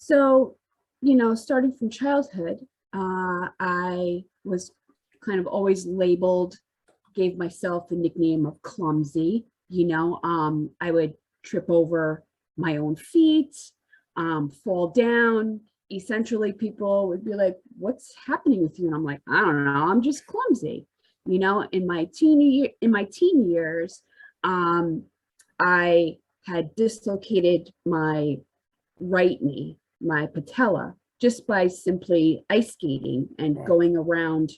So, starting from childhood, I was kind of always labeled, gave myself a nickname of clumsy. I would trip over my own feet, fall down. Essentially, people would be like, "What's happening with you?" And I'm like, "I don't know. I'm just clumsy." In my teen years, I had dislocated my right knee, my patella, just by simply ice skating and going around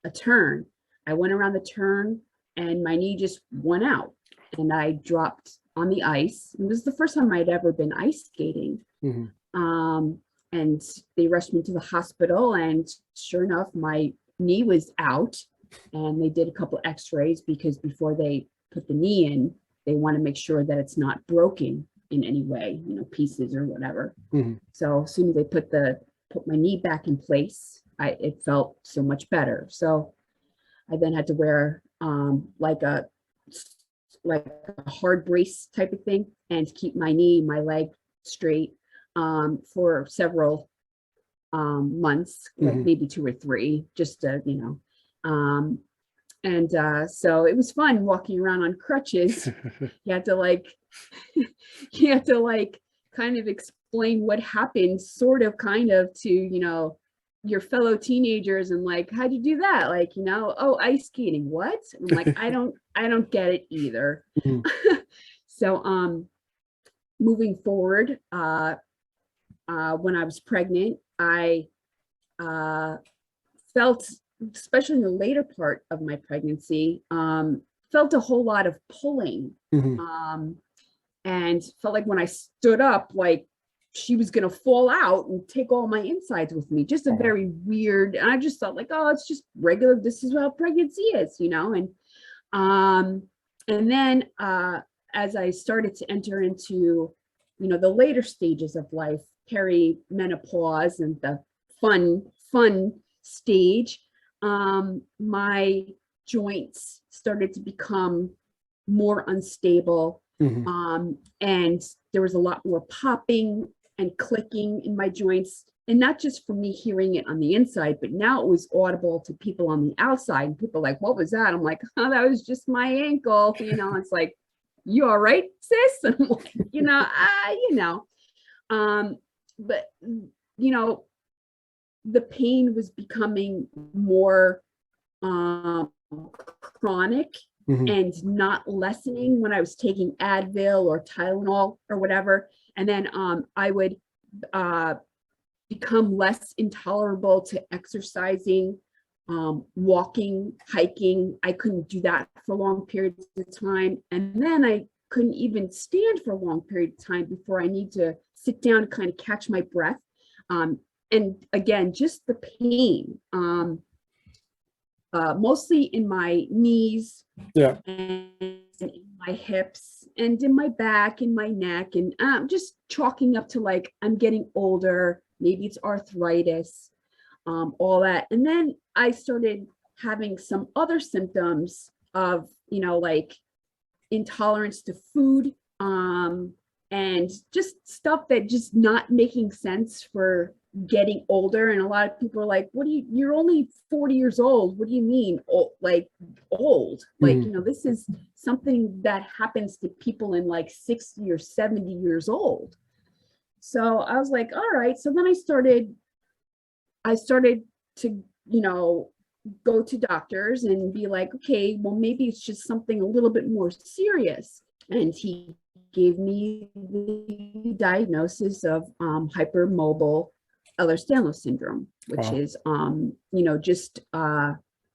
a turn. I went around the turn and my knee just went out and I dropped on the ice. It was the first time I'd ever been ice skating. And they rushed me to the hospital, and sure enough, my knee was out. And they did a couple of x-rays because before they put the knee in, they want to make sure that it's not broken in any way, pieces or whatever. So as soon as they put my knee back in place, it felt so much better. So I then had to wear like a hard brace type of thing and keep my leg straight for several months, like maybe 2 or 3, just to, so it was fun walking around on crutches. You had to kind of explain what happened, sort of, kind of, to, your fellow teenagers, and like, how'd you do that? Like, oh, ice skating. What? I'm like, I don't get it either. So, moving forward, when I was pregnant, I felt, especially in the later part of my pregnancy, felt a whole lot of pulling, and felt like when I stood up, like she was going to fall out and take all my insides with me. Just a very weird, and I just thought like, oh, it's just regular. This is how pregnancy is, and then as I started to enter into, the later stages of life, perimenopause and the fun stage, my joints started to become more unstable. And there was a lot more popping and clicking in my joints, and not just for me hearing it on the inside, but now it was audible to people on the outside, and people like, what was that? I'm like, oh, that was just my ankle. It's like, you all right, sis? And I'm like, but the pain was becoming more chronic and not lessening when I was taking Advil or Tylenol or whatever. And then I would become less intolerable to exercising, walking, hiking. I couldn't do that for long periods of time. And then I couldn't even stand for a long period of time before I need to sit down and kind of catch my breath. And again, just the pain, mostly in my knees, and in my hips, and in my back, and my neck, and just chalking up to like, I'm getting older, maybe it's arthritis, all that. And then I started having some other symptoms of, like intolerance to food, and just stuff that just not making sense for getting older. And a lot of people are like, you're only 40 years old. What do you mean old? Like old? Like, this is something that happens to people in like 60 or 70 years old. So I was like, all right. So then I started to, go to doctors and be like, okay, well, maybe it's just something a little bit more serious. And he gave me the diagnosis of hypermobile Ehlers-Danlos syndrome, which is, just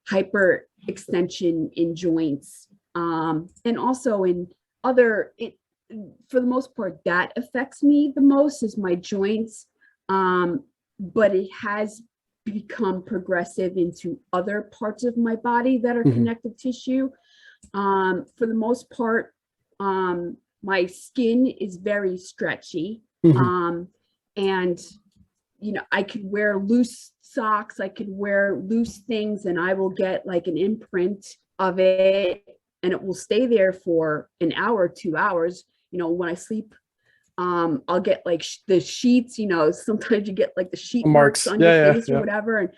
hyper extension in joints, and also in other, for the most part, that affects me the most is my joints. But it has become progressive into other parts of my body that are connective tissue. For the most part, my skin is very stretchy. And I could wear loose socks, I could wear loose things, and I will get like an imprint of it, and it will stay there for an hour, 2 hours. When I sleep I'll get like the sheets, sometimes you get like the sheet marks Marks. on your Yeah, face or yeah, whatever. And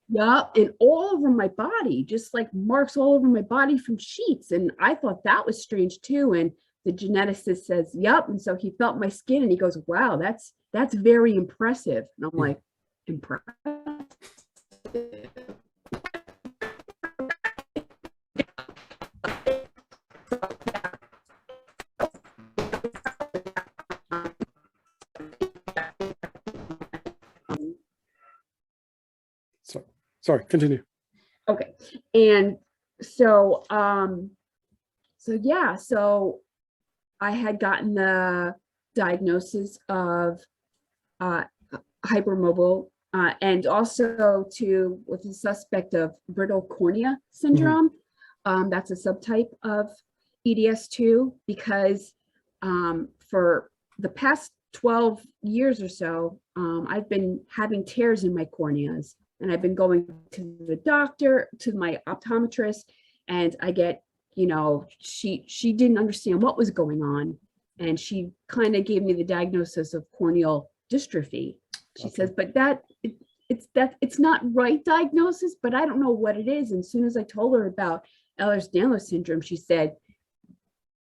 yeah, and all over my body, just like marks all over my body from sheets. And I thought that was strange too. And the geneticist says, yep. And so he felt my skin and he goes, wow, that's very impressive. And I'm yeah. like, impressive? So, sorry, continue. Okay. And so, so I had gotten the diagnosis of uh, hypermobile, and also with the suspect of brittle cornea Mhm. syndrome. That's a subtype of EDS2 because for the past 12 years or so, I've been having tears in my corneas, and I've been going to the doctor, to my optometrist, and I get, she didn't understand what was going on, and she kind of gave me the diagnosis of corneal dystrophy. She Gotcha. says, but it's not right diagnosis, but I don't know what it is. And as soon as I told her about Ehlers-Danlos syndrome, she said,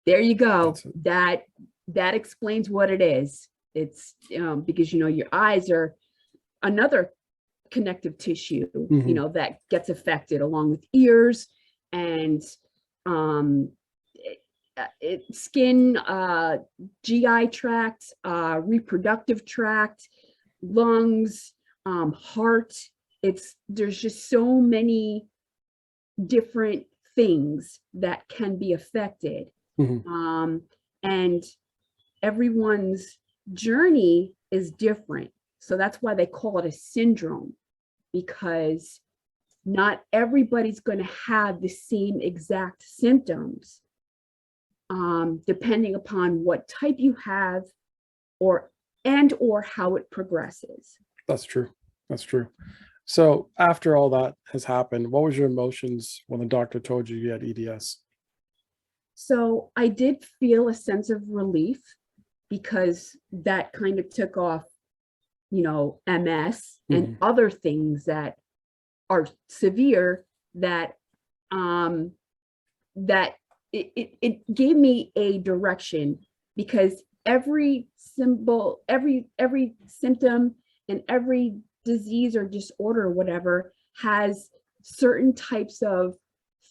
there you go. That's it. That explains what it is. It's because your eyes are another connective tissue, Mhm. that gets affected along with ears and um, skin, GI tract, reproductive tract, lungs, heart. There's just so many different things that can be affected. Mhm. And everyone's journey is different. So that's why they call it a syndrome, because not everybody's going to have the same exact symptoms, depending upon what type you have or how it progresses. That's true. That's true. So after all that has happened, what was your emotions when the doctor told you you had EDS? So I did feel a sense of relief because that kind of took off, MS and Mhm. other things that are severe that um that it gave me a direction, because every symbol, every symptom and every disease or disorder or whatever has certain types of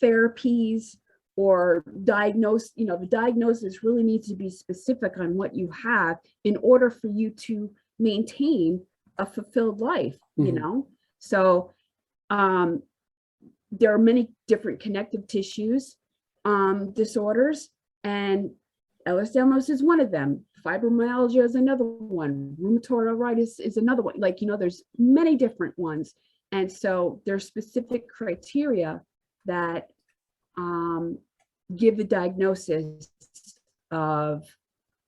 therapies or the diagnosis really needs to be specific on what you have in order for you to maintain a fulfilled life, Mhm. so um there are many different connective tissues disorders, and Ehlers-Danlos is one of them. Fibromyalgia is another one. Rheumatoid arthritis is another one. There's many different ones. And so there's specific criteria that give the diagnosis of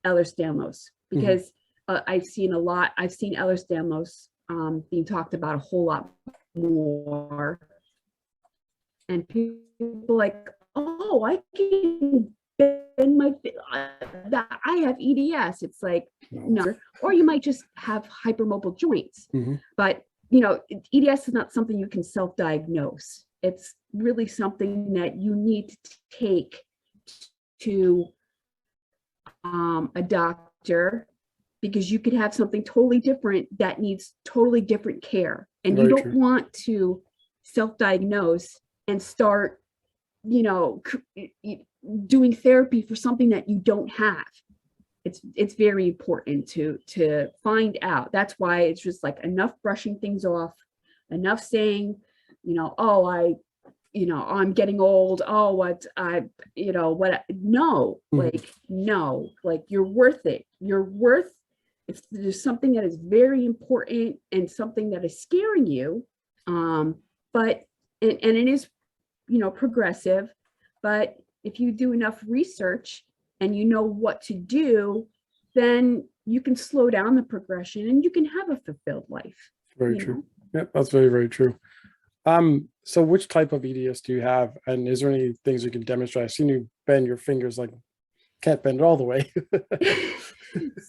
Ehlers-Danlos, Mhm. because I've seen Ehlers-Danlos being talked about a whole lot more, and people like, oh, I can bend my that I have EDS. It's like, No. no, or you might just have hypermobile joints. Mhm. But EDS is not something you can self-diagnose. It's really something that you need to take to a doctor, because you could have something totally different that needs totally different care, and you Very don't true. want to self-diagnose and start doing therapy for something that you don't have. It's very important to find out. That's why it's just like enough brushing things off, enough saying, oh, I'm getting old. Oh, no, Mhm. like you're worth it. You're worth, if there's something that is very important and something that is scaring you, but, and it is, progressive, but if you do enough research and you know what to do, then you can slow down the progression and you can have a fulfilled life, Very you true. know? Yep, that's very, very true. So which type of EDS do you have? And is there any things you can demonstrate? I've seen you bend your fingers like Can't bend it all the way.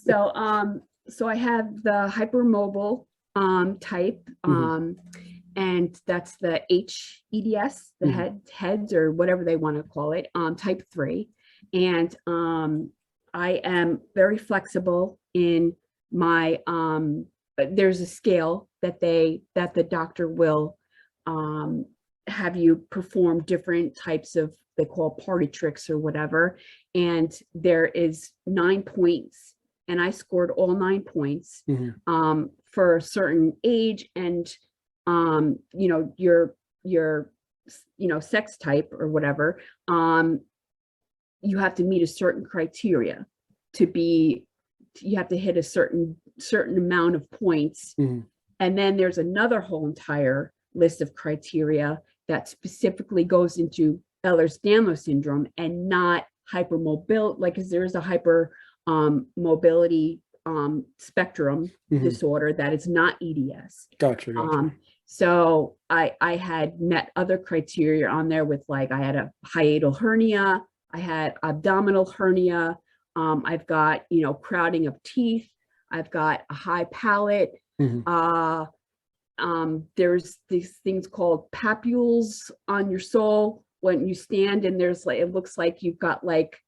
So I have the hypermobile type, and that's the hEDS, the hEDS or whatever they want to call it, type 3. And I am very flexible in my there's a scale that the doctor will have you perform different types of, they call party tricks or whatever, and there is 9 points, and I scored all 9 points for a certain age and your sex type or whatever. You have to meet a certain criteria to be, you have to hit a certain amount of points. And then there's another whole entire list of criteria that specifically goes into Ehlers-Danlos syndrome and not hypermobile, like, because there is a hyper mobility spectrum disorder that is not EDS. Gotcha. So I had met other criteria on there with, like, I had a hiatal hernia, I had abdominal hernia, I've got, crowding of teeth, I've got a high palate. There's these things called papules on your sole when you stand, and there's like, it looks like you've got like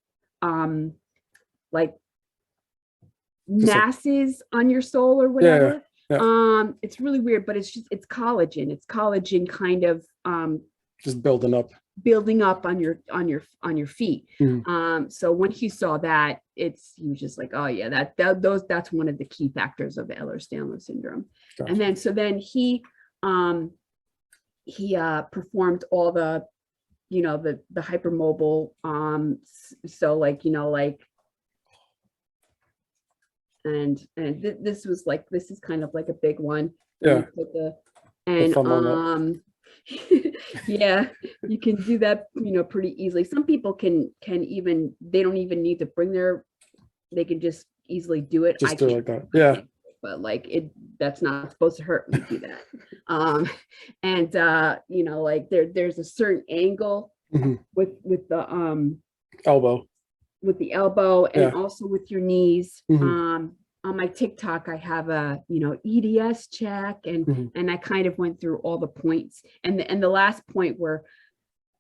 masses on your sole or whatever. It's really weird, but it's collagen kind of just building up on your feet. So when he saw that, he was just like, oh yeah, that's one of the key factors of Ehlers-Danlos syndrome. Gotcha. And then he performed all the the hypermobile, so like this was like, this is kind of like a big one. Yeah. Yeah, you can do that, pretty easily. Some people can even, they don't even need to bring they can just easily do it. Just do it like that. Yeah. But like that's not supposed to hurt when you do that. Like there's a certain angle with the elbow. With the elbow and also with your knees. On my TikTok, I have a, EDS check, and I kind of went through all the points. And the last point, where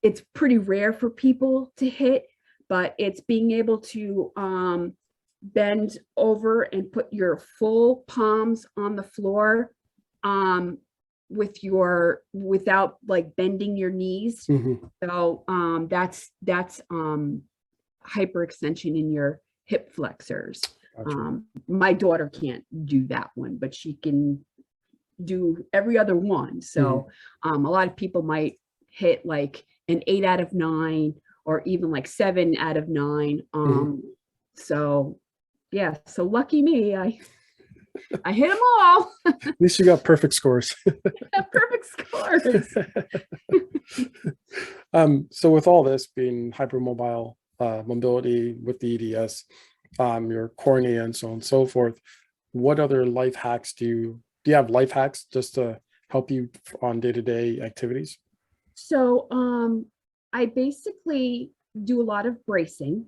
it's pretty rare for people to hit, but it's being able to bend over and put your full palms on the floor without like bending your knees. So that's hyperextension in your hip flexors. Gotcha. My daughter can't do that one, but she can do every other one. So a lot of people might hit like an 8 out of 9 or even like 7 out of 9. So yeah, so lucky me, I hit them all. At least you got perfect scores. Perfect scores. So with all this being hypermobile, mobility with the EDS, your cornea and so on and so forth, what other life hacks do you have life hacks just to help you on day-to-day activities? So I basically do a lot of bracing.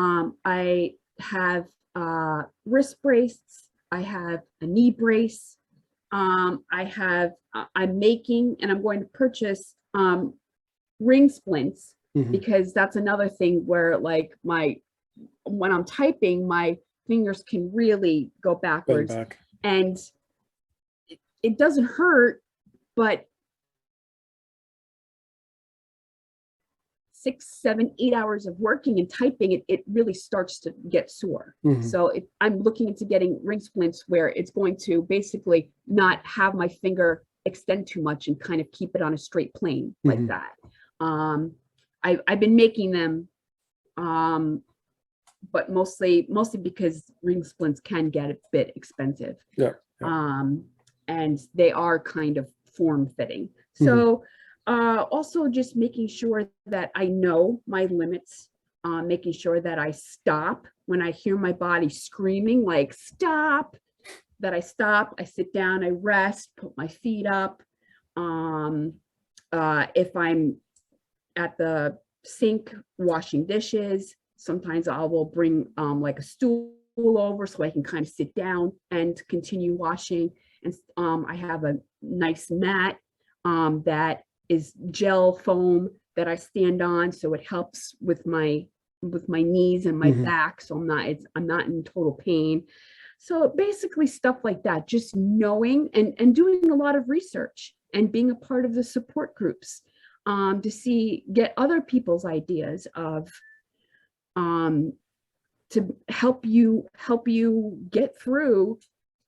I have wrist brace, I have a knee brace, I'm making, and I'm going to purchase ring splints, because that's another thing where like when I'm typing, my fingers can really go backwards, and it doesn't hurt, but 6, 7, 8 hours of working and typing, it really starts to get sore. So I'm looking into getting ring splints where it's going to basically not have my finger extend too much and kind of keep it on a straight plane like that. I've been making them, but mostly because ring splints can get a bit expensive. And they are kind of form fitting. So also just making sure that I know my limits, making sure that I stop when I hear my body screaming like stop, that I stop, I sit down, I rest, put my feet up. If I'm at the sink washing dishes, sometimes I will bring like a stool over so I can kind of sit down and continue washing. And I have a nice mat that is gel foam that I stand on, so it helps with my knees and my back, so I'm not in total pain. So basically stuff like that, just knowing and doing a lot of research and being a part of the support groups to get other people's ideas of to help you get through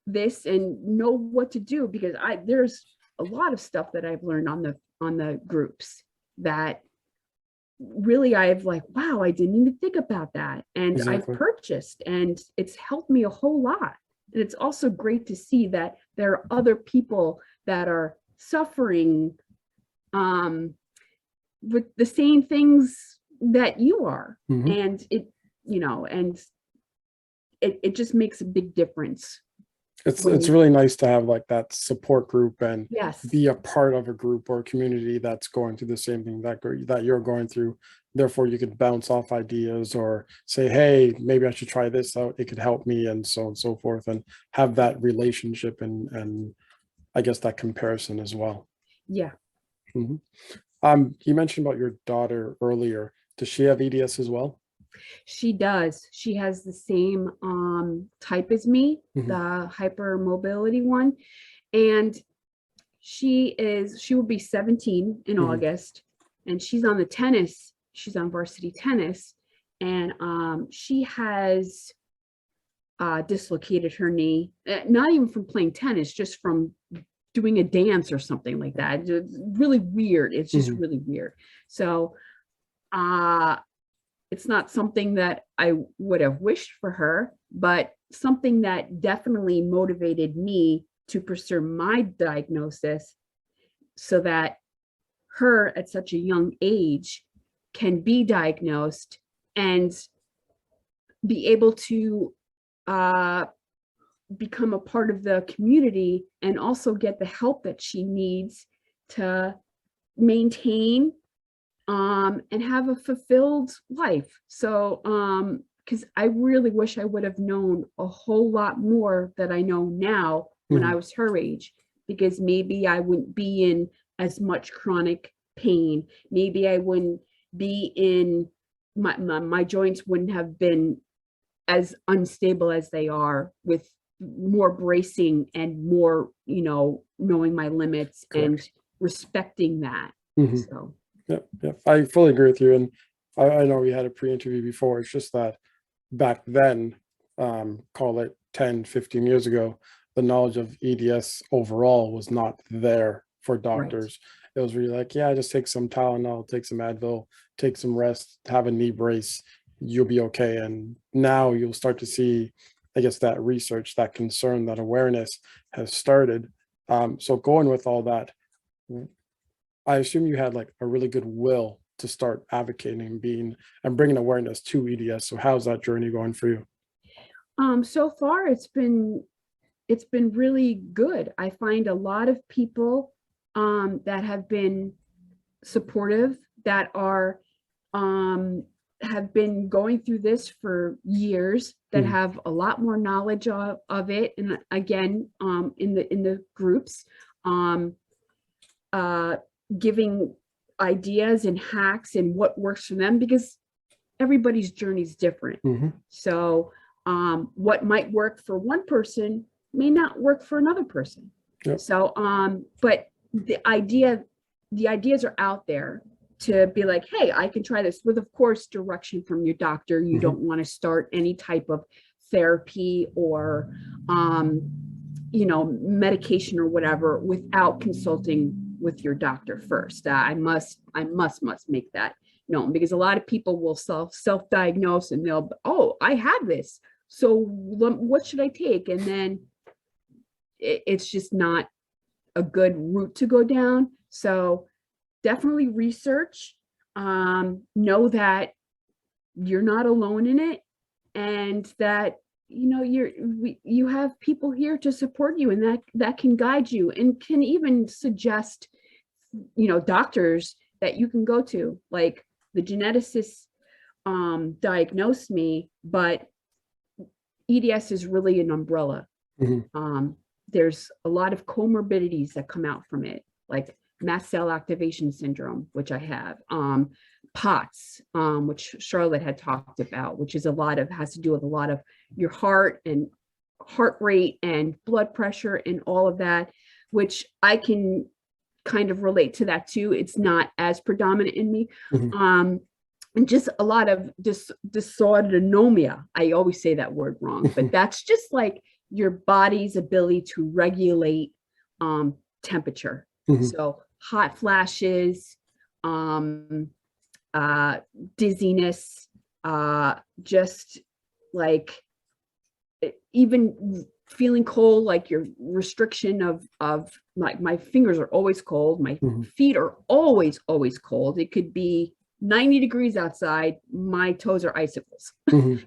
this and know what to do, because there's a lot of stuff that I've learned on the groups that really I've like, wow, I didn't even think about that. And Exactly. I've purchased, and it's helped me a whole lot. And it's also great to see that there are other people that are suffering with the same things that you are. And it, and it just makes a big difference. It's really nice to have like that support group and Yes, be a part of a group or a community that's going through the same thing that you're going through. Therefore, you could bounce off ideas or say, hey, maybe I should try this out. It could help me, and so on and so forth, and have that relationship and I guess that comparison as well. yeah. You mentioned about your daughter earlier. Does she have EDS as well? She does. She has the same type as me, the hypermobility one. And she will be 17 in August, and she's on she's on varsity tennis, and she has dislocated her knee, not even from playing tennis, just from doing a dance or something like that. It's really weird. It's just really weird. So it's not something that I would have wished for her, but something that definitely motivated me to pursue my diagnosis, so that her at such a young age can be diagnosed and be able to become a part of the community and also get the help that she needs to maintain and have a fulfilled life. So because I really wish I would have known a whole lot more that I know now when I was her age, because maybe I wouldn't be in as much chronic pain. Maybe I wouldn't be in my joints wouldn't have been as unstable as they are, with more bracing and more, knowing my limits. Correct. And respecting that. So Yep. I fully agree with you. And I know we had a pre-interview before. It's just that back then, call it 10, 15 years ago, the knowledge of EDS overall was not there for doctors. Right. It was really like, yeah, just take some Tylenol, take some Advil, take some rest, have a knee brace, you'll be okay. And now you'll start to see, I guess, that research, that concern, that awareness has started. So going with all that, I assume you had like a really good will to start advocating and bringing awareness to EDS. So how's that journey going for you? So far it's been really good. I find a lot of people that have been supportive, that are have been going through this for years, that have a lot more knowledge of it. And again, in the groups, giving ideas and hacks and what works for them, because everybody's journey is different. So what might work for one person may not work for another person. Yep. So but the ideas are out there to be like, hey, I can try this, with of course direction from your doctor. You don't want to start any type of therapy or medication or whatever without consulting with your doctor first. I must make that known, because a lot of people will self-diagnose and they'll, oh, I have this, so what should I take? And then it's just not a good route to go down. So definitely research, know that you're not alone in it, and that you have people here to support you, and that can guide you and can even suggest doctors that you can go to, like the geneticists diagnosed me, but EDS is really an umbrella. There's a lot of comorbidities that come out from it, like mast cell activation syndrome, which I have, POTS, which Charlotte had talked about, which is has to do with a lot of your heart and heart rate and blood pressure and all of that, which I can kind of relate to that too. It's not as predominant in me. And just a lot of dysautonomia. I always say that word wrong, but that's just like your body's ability to regulate temperature. So hot flashes, dizziness, just like even feeling cold, like your restriction of like my fingers are always cold, my feet are always cold. It could be 90 degrees outside, my toes are icicles. You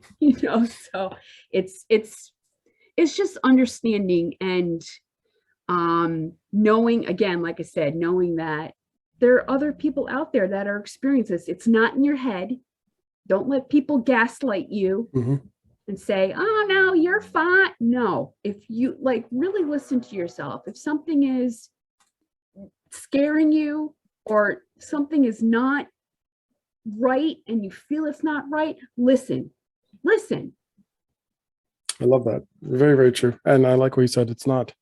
know, so it's just understanding and knowing, again, like I said, knowing that there are other people out there that are experiencing this. It's not in your head. Don't let people gaslight you and say, oh no, you're fine. No, if you like really listen to yourself, if something is scaring you or something is not right and you feel it's not right, listen. I love that. Very, very true. And I like what you said. It's not,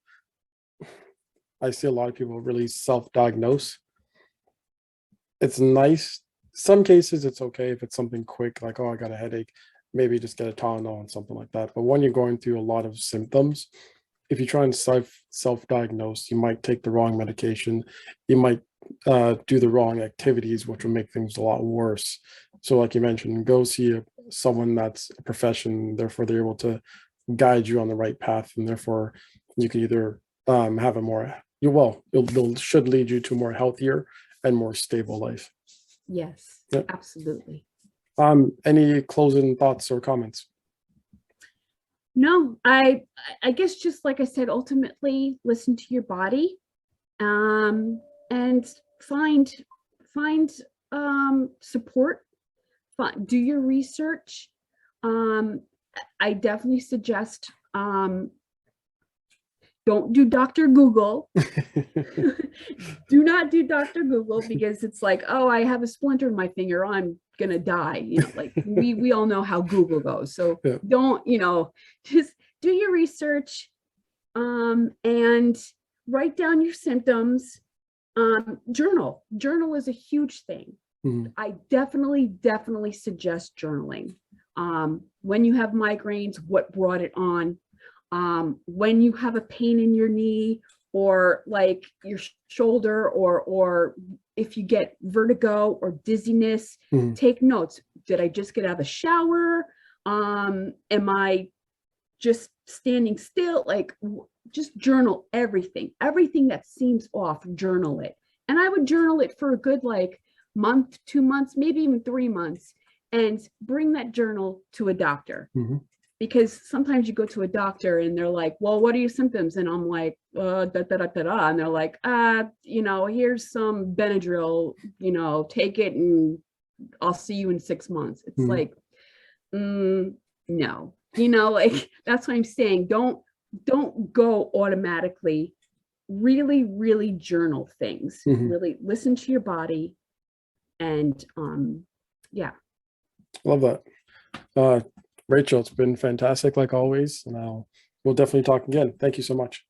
I see a lot of people really self-diagnose. It's nice. Some cases it's okay if it's something quick, like, oh, I got a headache, maybe just get a Tylenol and something like that. But when you're going through a lot of symptoms, if you try and self-diagnose, you might take the wrong medication. You might do the wrong activities, which will make things a lot worse. So like you mentioned, go see someone that's a profession, therefore they're able to guide you on the right path, and therefore you can either have a more, should lead you to a more healthier and more stable life. Yes, Yep. Absolutely. Any closing thoughts or comments? No, I guess just like I said, ultimately listen to your body, and find support. Do your research. I definitely suggest don't do Dr. Google. Do not do Dr. Google, because it's like, oh, I have a splinter in my finger, I'm gonna die. You know, like we all know how Google goes. So yeah. Don't, just do your research, and write down your symptoms. Journal is a huge thing. I definitely suggest journaling. When you have migraines, what brought it on? When you have a pain in your knee or like your shoulder, or if you get vertigo or dizziness, take notes. Did I just get out of the shower? Am I just standing still? Like, just journal everything that seems off, journal it. And I would journal it for a good like month, 2 months, maybe even 3 months, and bring that journal to a doctor. Because sometimes you go to a doctor and they're like, well, what are your symptoms? And I'm like, and they're like, here's some Benadryl, take it and I'll see you in 6 months. It's like, no, like, that's what I'm saying. Don't go automatically. Really journal things. Really listen to your body. And yeah. Love that. Racheal, it's been fantastic like always. And we'll definitely talk again. Thank you so much.